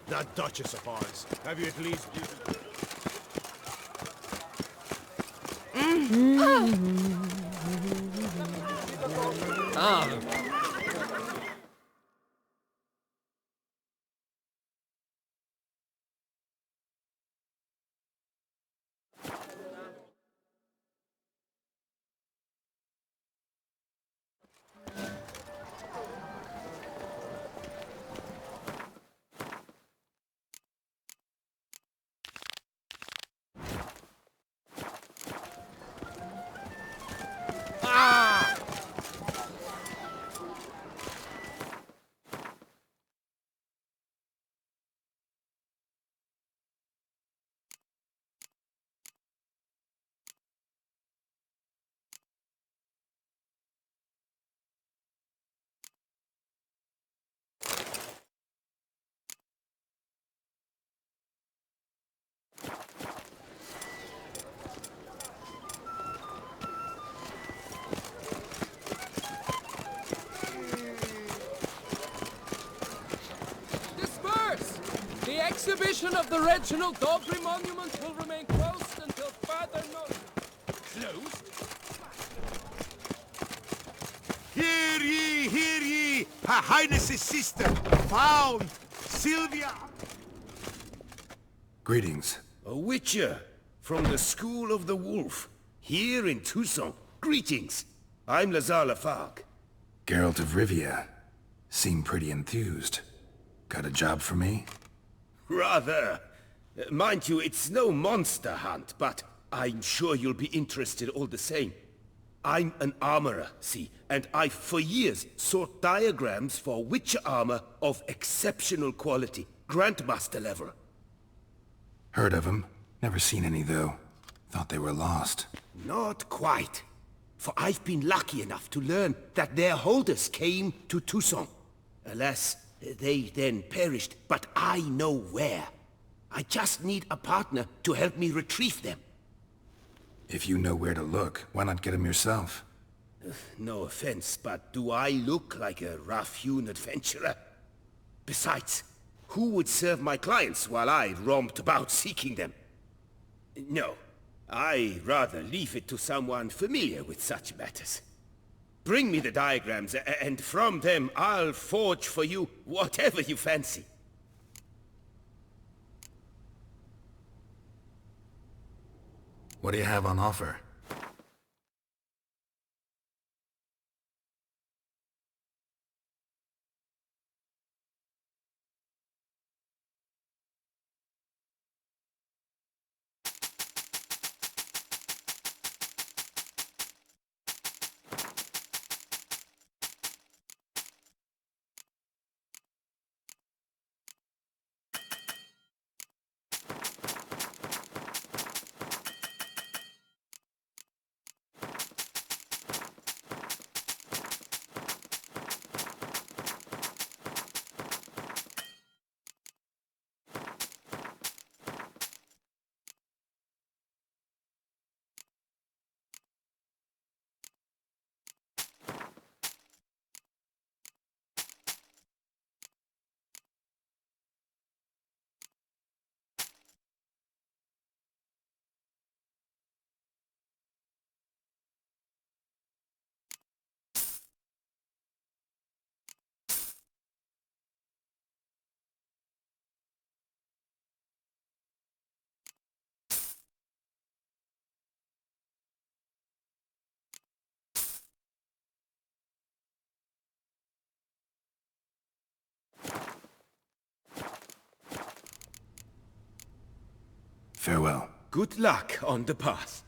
That Duchess of ours. Have you at least... Ah, disperse! The exhibition of the Reginald Daubrey Monument will remain closed until further notice. Closed? Hear ye, hear ye! Her Highness's sister, found! Sylvia! Greetings. A witcher from the School of the Wolf, here in Tucson. Greetings. I'm Lazar Lafargue. Geralt of Rivia. Seem pretty enthused. Got a job for me? Rather. Mind you, it's no monster hunt, but I'm sure you'll be interested all the same. I'm an armorer, see, and I've for years sought diagrams for witcher armor of exceptional quality, Grandmaster level. Heard of them. Never seen any, though. Thought they were lost. Not quite. For I've been lucky enough to learn that their holders came to Tucson. Alas, they then perished, but I know where. I just need a partner to help me retrieve them. If you know where to look, why not get them yourself? No offense, but do I look like a rough-hewn adventurer? Besides, who would serve my clients while I romped about seeking them? No, I'd rather leave it to someone familiar with such matters. Bring me the diagrams, and from them I'll forge for you whatever you fancy. What do you have on offer? Farewell. Good luck on the path.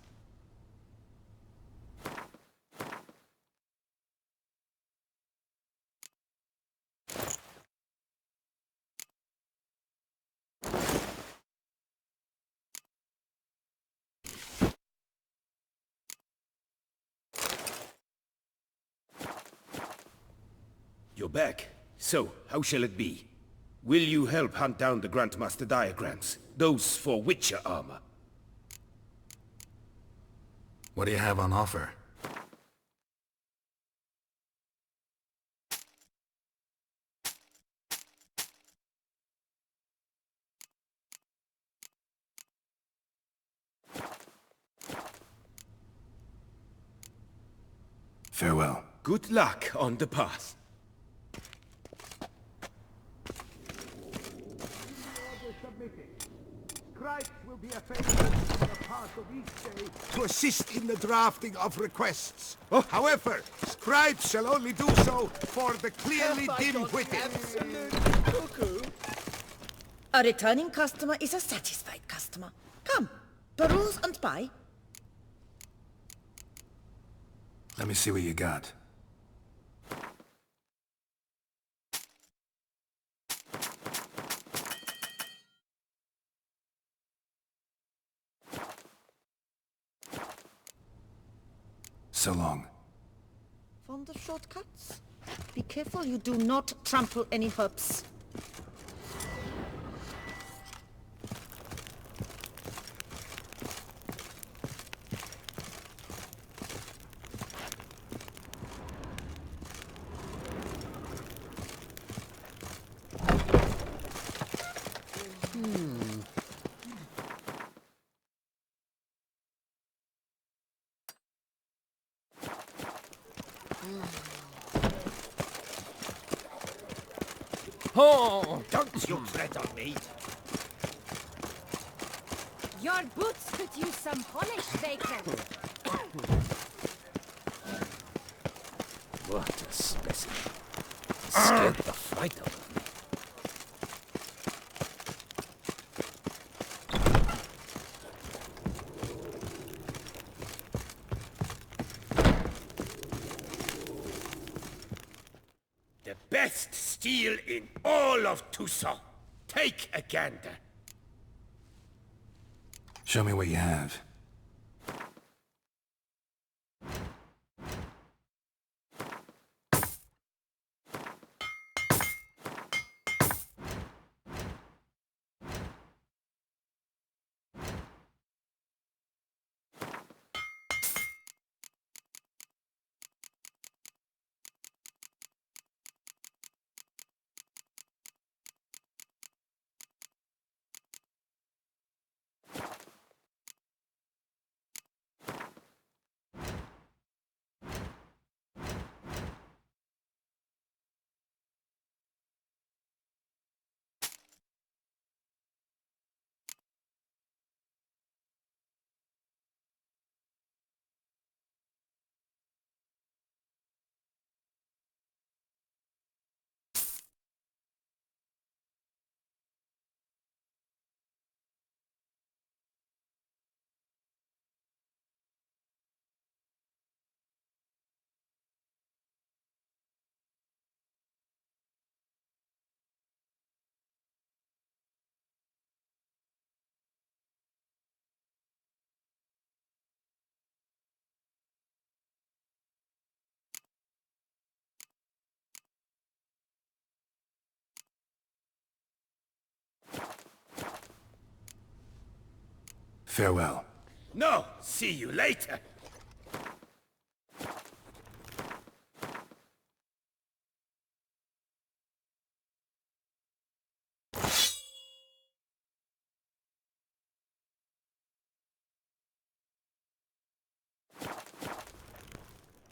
You're back. So, how shall it be? Will you help hunt down the Grandmaster diagrams? Those for Witcher armor? What do you have on offer? Farewell. Good luck on the path. Scribes will be available for a part of each day to assist in the drafting of requests. However, scribes shall only do so for the clearly dim-witted. A returning customer is a satisfied customer. Come, peruse and buy. Let me see what you got. So long. Fond of shortcuts? Be careful you do not trample any herbs. Oh! Don't you tread on me. Your boots could use some polish, Baker. What a specimen. Scared the fright out of me. The best steel in all of Tucson. Take a gander. Show me what you have. Farewell. No, see you later.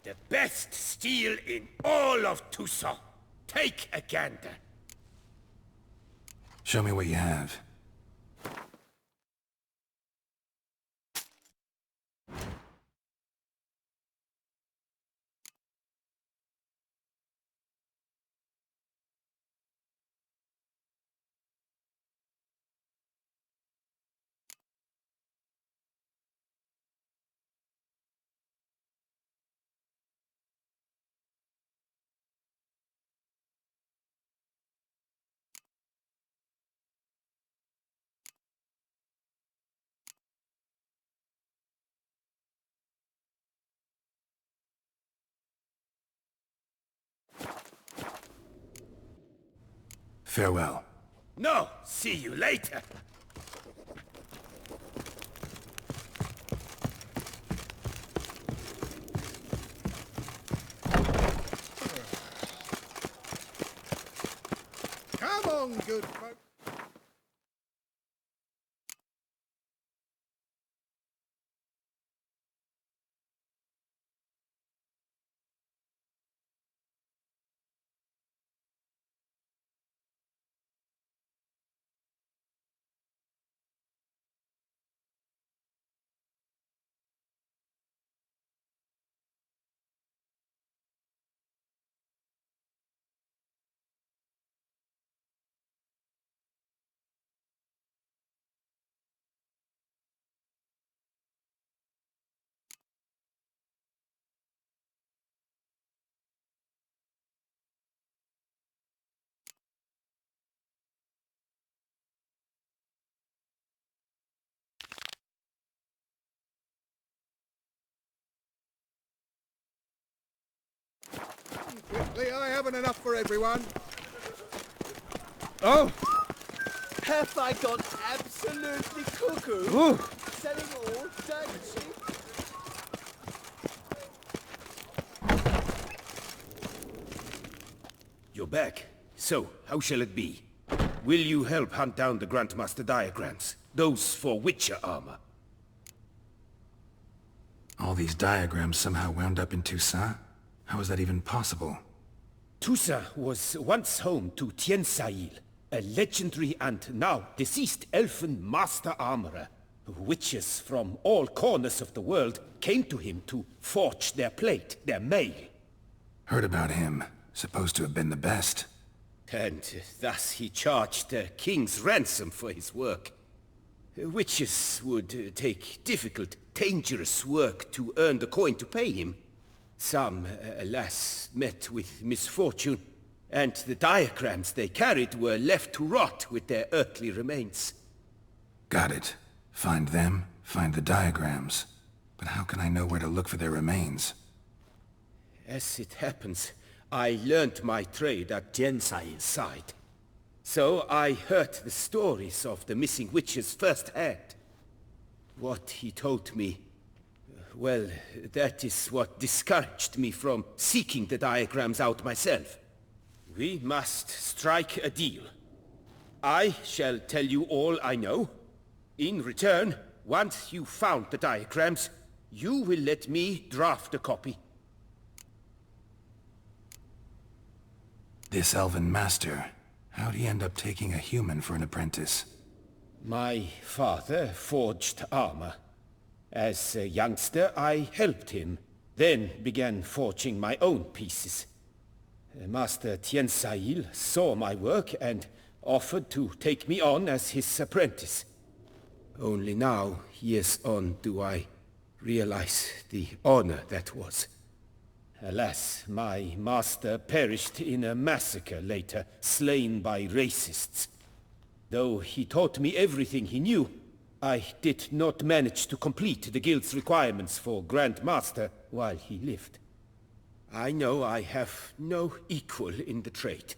The best steel in all of Tucson. Take a gander. Show me what you have. Farewell. No, see you later. Come on, good folk. Apparently I haven't enough for everyone. Oh! Have I gone absolutely cuckoo? Ooh. Selling all dirt cheap? You're back. So, how shall it be? Will you help hunt down the Grandmaster diagrams? Those for Witcher armor? All these diagrams somehow wound up in Toussaint? How is that even possible? Toussaint was once home to Tiensail, a legendary and now deceased elfin master armorer. Witches from all corners of the world came to him to forge their plate, their mail. Heard about him. Supposed to have been the best. And thus he charged a king's ransom for his work. Witches would take difficult, dangerous work to earn the coin to pay him. Some, alas, met with misfortune, and the diagrams they carried were left to rot with their earthly remains. Got it. Find them, find the diagrams. But how can I know where to look for their remains? As it happens, I learned my trade at Jensail's side. So I heard the stories of the missing witches firsthand. What he told me, well, that is what discouraged me from seeking the diagrams out myself. We must strike a deal. I shall tell you all I know. In return, once you've found the diagrams, you will let me draft a copy. This elven master, how'd he end up taking a human for an apprentice? My father forged armor. As a youngster, I helped him, then began forging my own pieces. Master Tiensail saw my work and offered to take me on as his apprentice. Only now, years on, do I realize the honor that was. Alas, my master perished in a massacre later, slain by racists. Though he taught me everything he knew, I did not manage to complete the guild's requirements for Grand Master while he lived. I know I have no equal in the trade.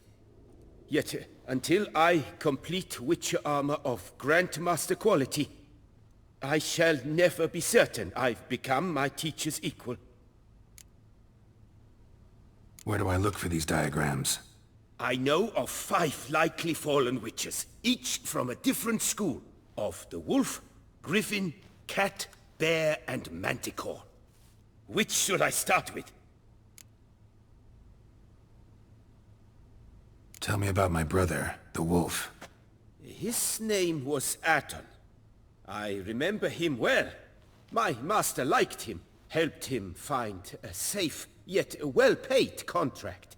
Yet, until I complete Witcher armor of Grandmaster quality, I shall never be certain I've become my teacher's equal. Where do I look for these diagrams? I know of 5 likely fallen witches, each from a different school, of the wolf, griffin, cat, bear, and manticore. Which should I start with? Tell me about my brother, the wolf. His name was Aton. I remember him well. My master liked him, helped him find a safe, yet a well-paid contract.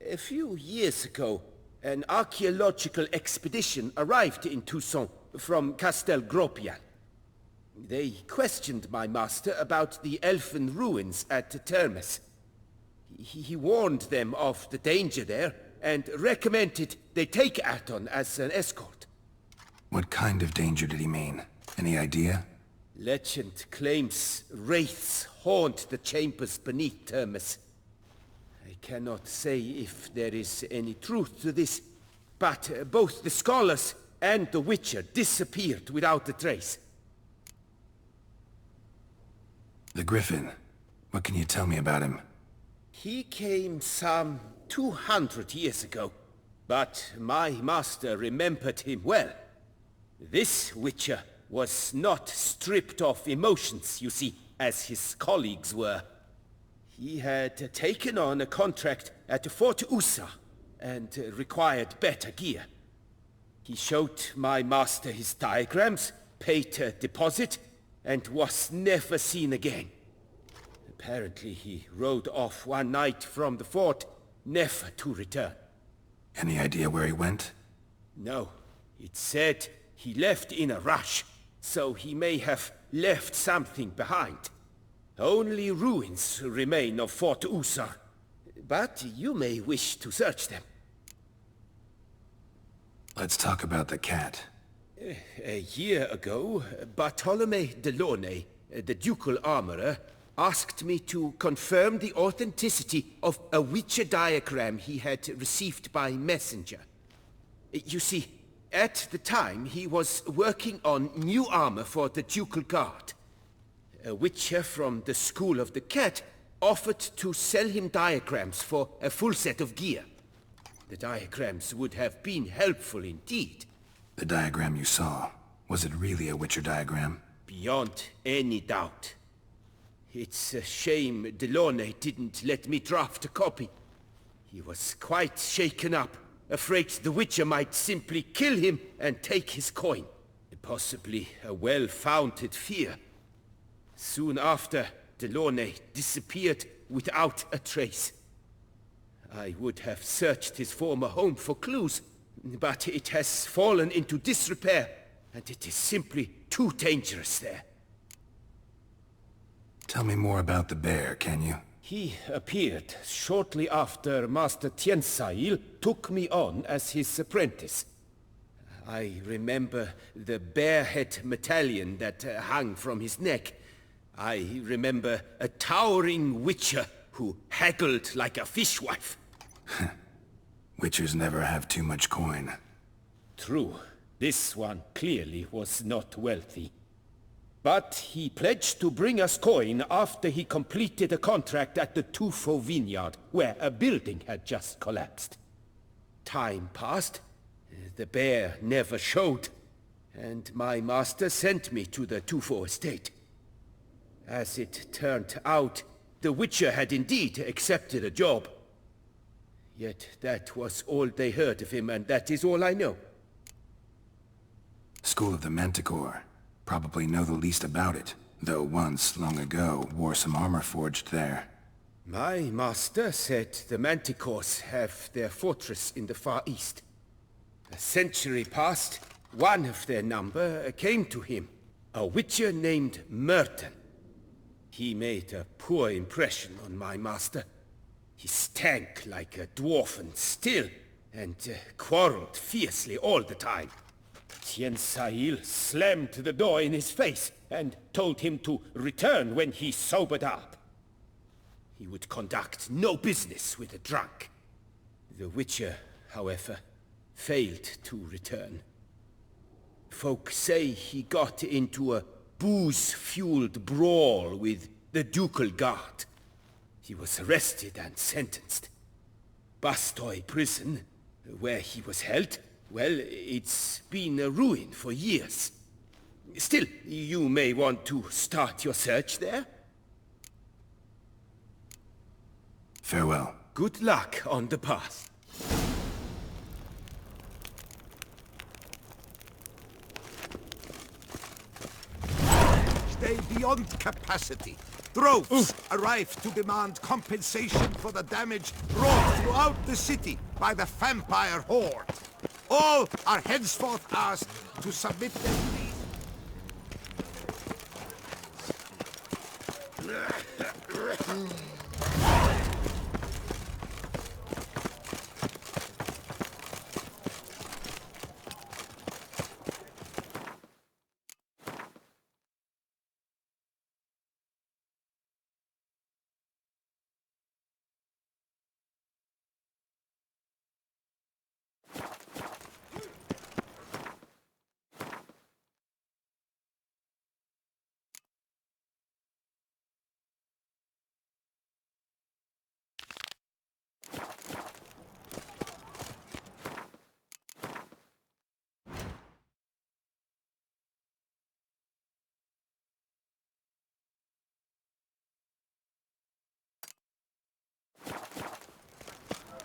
A few years ago, an archaeological expedition arrived in Toussaint from Castel Gropian. They questioned my master about the elfin ruins at Termes. He warned them of the danger there and recommended they take Aton as an escort. What kind of danger did he mean? Any idea? Legend claims wraiths haunt the chambers beneath Termes. I cannot say if there is any truth to this, but both the scholars and the Witcher disappeared without a trace. The Griffin. What can you tell me about him? He came some 200 years ago, but my master remembered him well. This Witcher was not stripped of emotions, you see, as his colleagues were. He had taken on a contract at Fort Usa and required better gear. He showed my master his diagrams, paid a deposit, and was never seen again. Apparently he rode off one night from the fort, never to return. Any idea where he went? No, it said he left in a rush, so he may have left something behind. Only ruins remain of Fort Usar, but you may wish to search them. Let's talk about the cat. A year ago, Bartolome de Launay, the ducal armorer, asked me to confirm the authenticity of a Witcher diagram he had received by messenger. You see, at the time he was working on new armor for the Ducal Guard. A Witcher from the School of the Cat offered to sell him diagrams for a full set of gear. The diagrams would have been helpful indeed. The diagram you saw, was it really a Witcher diagram? Beyond any doubt. It's a shame Delaunay didn't let me draft a copy. He was quite shaken up, afraid the Witcher might simply kill him and take his coin. Possibly a well-founded fear. Soon after, Delaunay disappeared without a trace. I would have searched his former home for clues, but it has fallen into disrepair, and it is simply too dangerous there. Tell me more about the bear, can you? He appeared shortly after Master Tiensail took me on as his apprentice. I remember the bear-head medallion that hung from his neck. I remember a towering witcher who haggled like a fishwife. Witchers never have too much coin. True. This one clearly was not wealthy. But he pledged to bring us coin after he completed a contract at the Tufo vineyard, where a building had just collapsed. Time passed. The bear never showed, and my master sent me to the Tufo estate. As it turned out, the Witcher had indeed accepted a job. Yet that was all they heard of him, and that is all I know. School of the Manticore. Probably know the least about it, though once, long ago, wore some armor forged there. My master said the Manticores have their fortress in the Far East. A century past, one of their number came to him, a witcher named Merton. He made a poor impression on my master. He stank like a dwarfen still, and quarreled fiercely all the time. Tiensail slammed the door in his face and told him to return when he sobered up. He would conduct no business with a drunk. The Witcher, however, failed to return. Folk say he got into a booze-fueled brawl with the Ducal Guard. He was arrested and sentenced. Bastoy prison, where he was held, well, it's been a ruin for years. Still, you may want to start your search there. Farewell. Good luck on the path. Stay beyond capacity. Droves arrived to demand compensation for the damage wrought throughout the city by the vampire horde. All are henceforth asked to submit their pleas.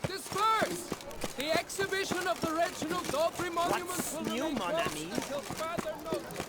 Disperse! The exhibition of the Reginald Daubry monument will remain closed until further notice.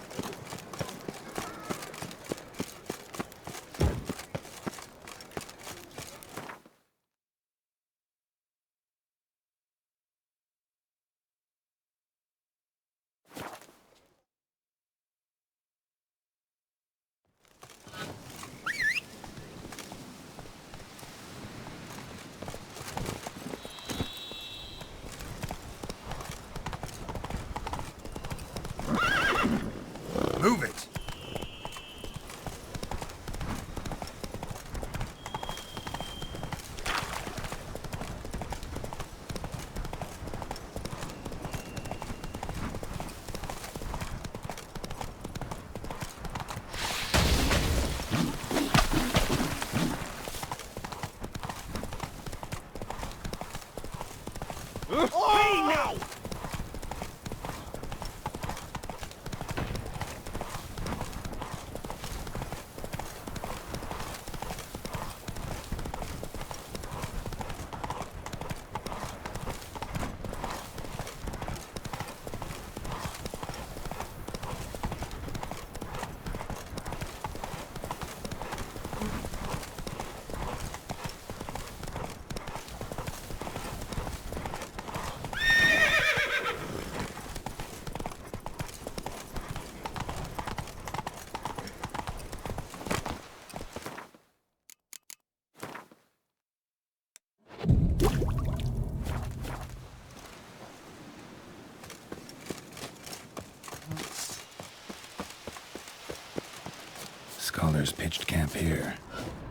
Scholars pitched camp here.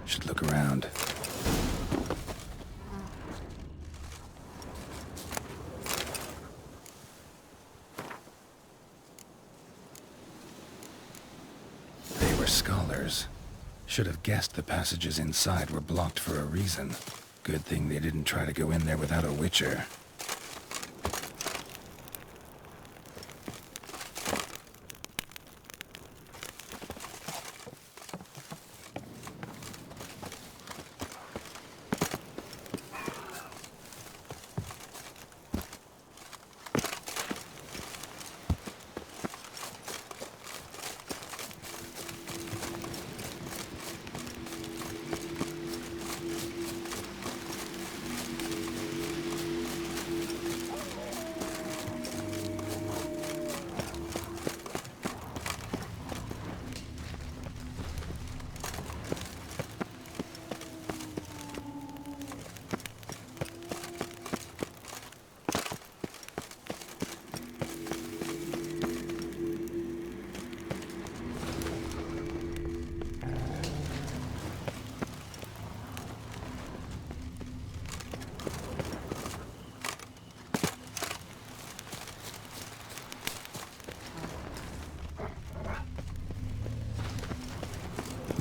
Should look around. They were scholars. Should have guessed the passages inside were blocked for a reason. Good thing they didn't try to go in there without a witcher.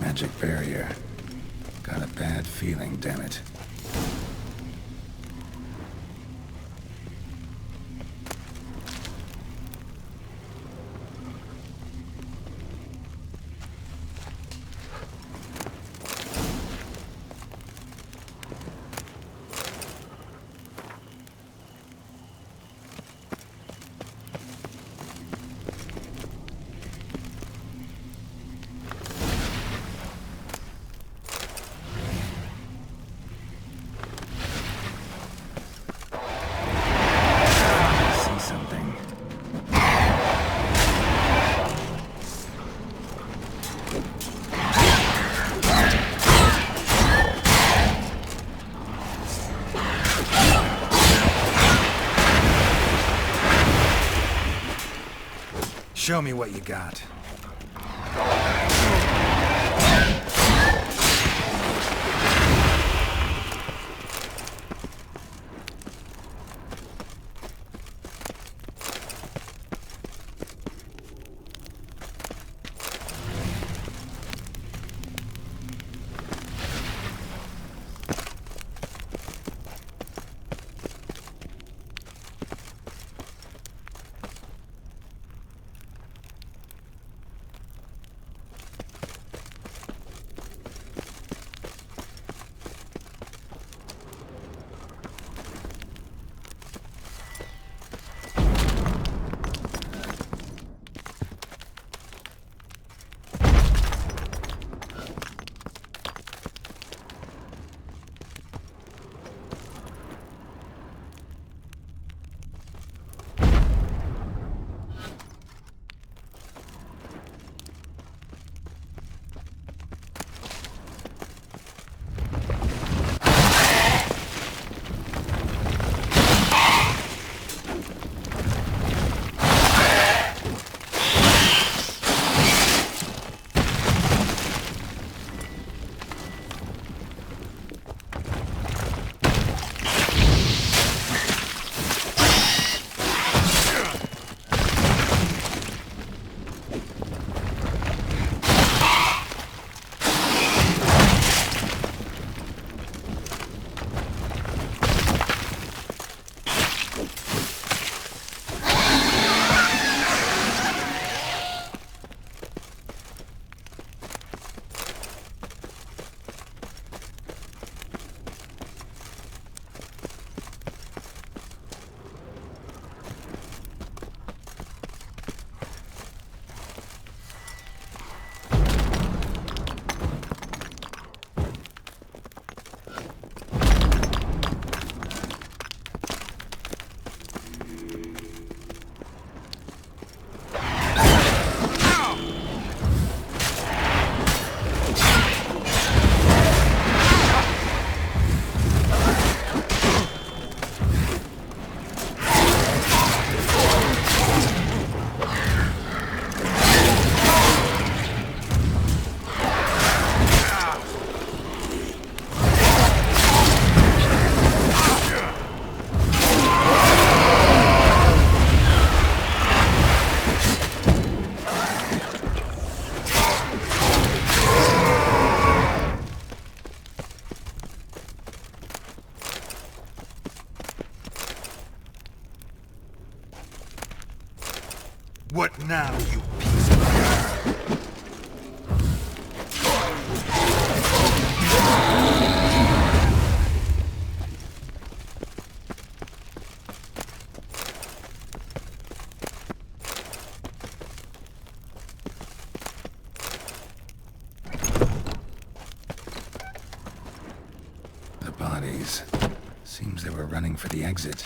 Magic barrier. Got a bad feeling, damn it. Show me what you got. What now, you piece of dirt? The bodies. Seems they were running for the exit.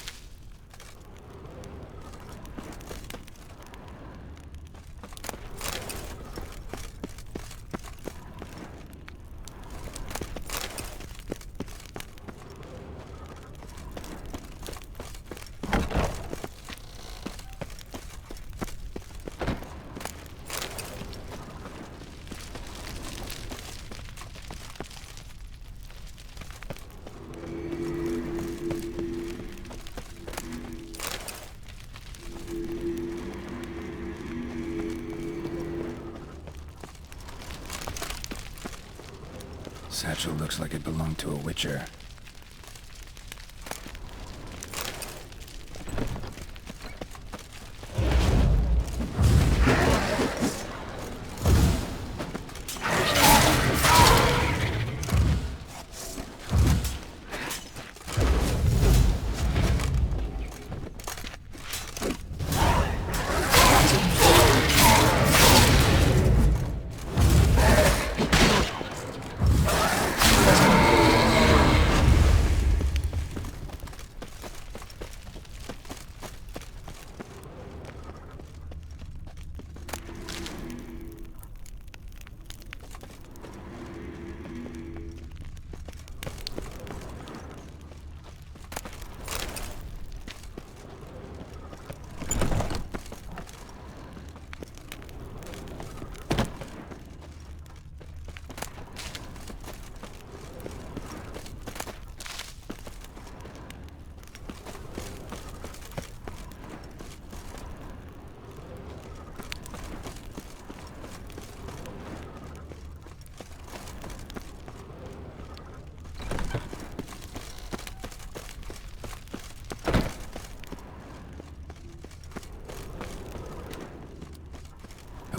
Satchel looks like it belonged to a witcher.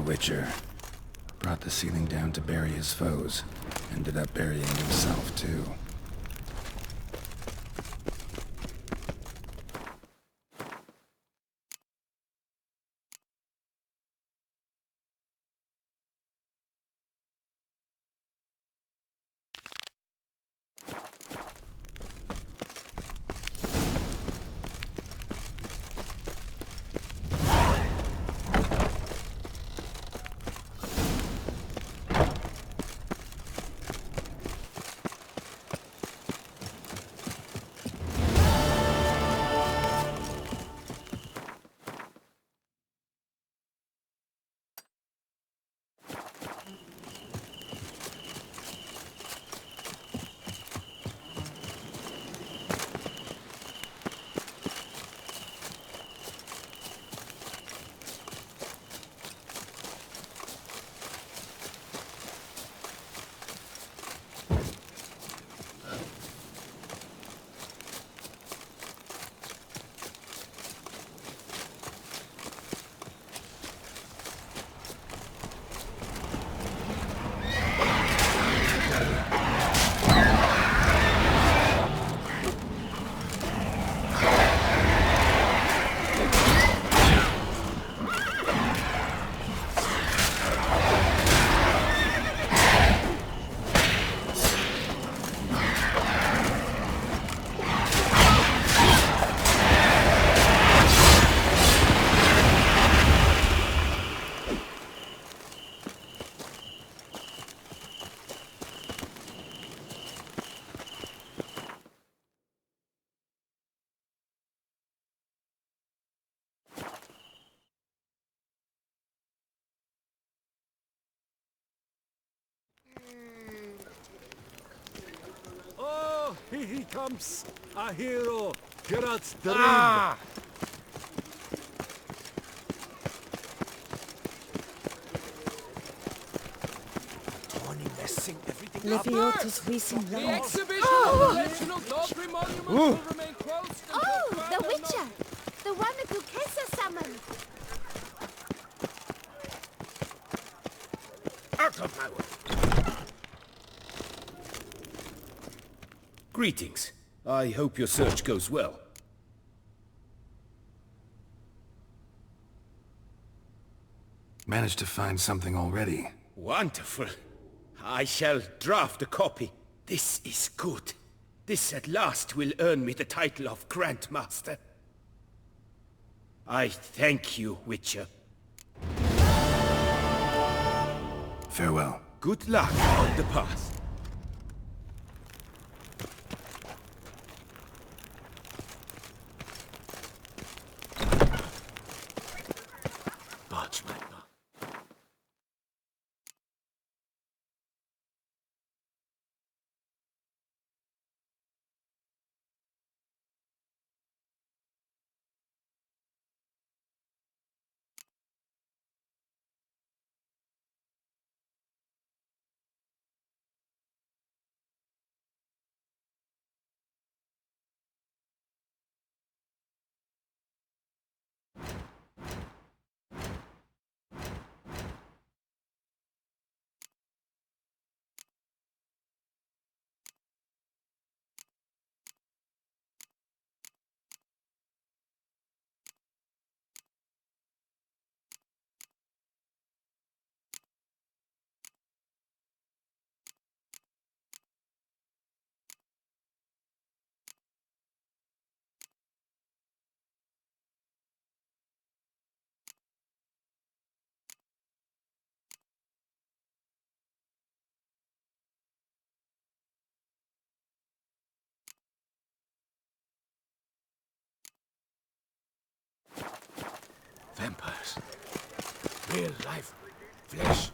Witcher. Brought the ceiling down to bury his foes. Ended up burying himself, too. Oh, here he comes! A hero! Geralt's dream! Leviotus visum The Lord. exhibition of the National Doggery Monument will remain closed until Oh, further the Witcher! notice. The one that Duquesa summoned! Out of my way. Greetings. I hope your search goes well. Managed to find something already. Wonderful. I shall draft a copy. This is good. This at last will earn me the title of Grandmaster. I thank you, Witcher. Farewell. Good luck on the path. Parchment. Vampires. Real life. Flesh.